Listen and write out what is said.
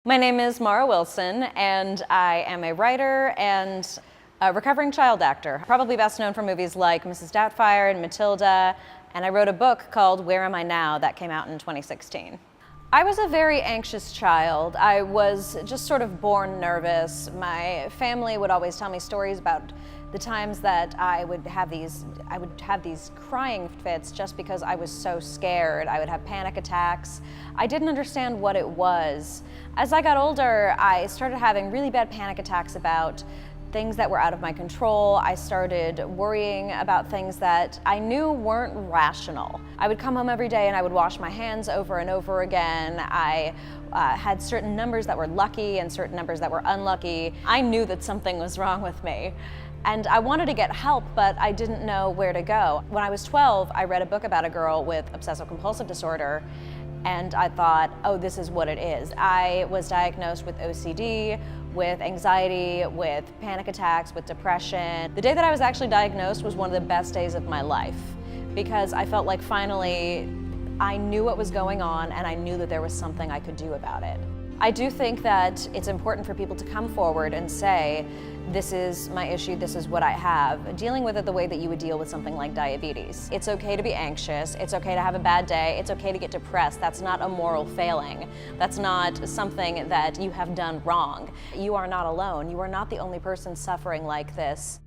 My name is Mara Wilson, and I am a writer and a recovering child actor, probably best known for movies like Mrs. Doubtfire and Matilda, and I wrote a book called Where Am I Now that came out in 2016. I was a very anxious child. I was just sort of born nervous. My family would always tell me stories about the times that I would have these crying fits just because I was so scared. I would have panic attacks. I didn't understand what it was. As I got older, I started having really bad panic attacks about things that were out of my control. I started worrying about things that I knew weren't rational. I would come home every day and I would wash my hands over and over again. I had certain numbers that were lucky and certain numbers that were unlucky. I knew that something was wrong with me. And I wanted to get help, but I didn't know where to go. When I was 12, I read a book about a girl with obsessive-compulsive disorder, and I thought, oh, this is what it is. I was diagnosed with OCD, with anxiety, with panic attacks, with depression. The day that I was actually diagnosed was one of the best days of my life, because I felt like finally I knew what was going on and I knew that there was something I could do about it. I do think that it's important for people to come forward and say, this is my issue, this is what I have, dealing with it the way that you would deal with something like diabetes. It's okay to be anxious, it's okay to have a bad day, it's okay to get depressed. That's not a moral failing. That's not something that you have done wrong. You are not alone. You are not the only person suffering like this.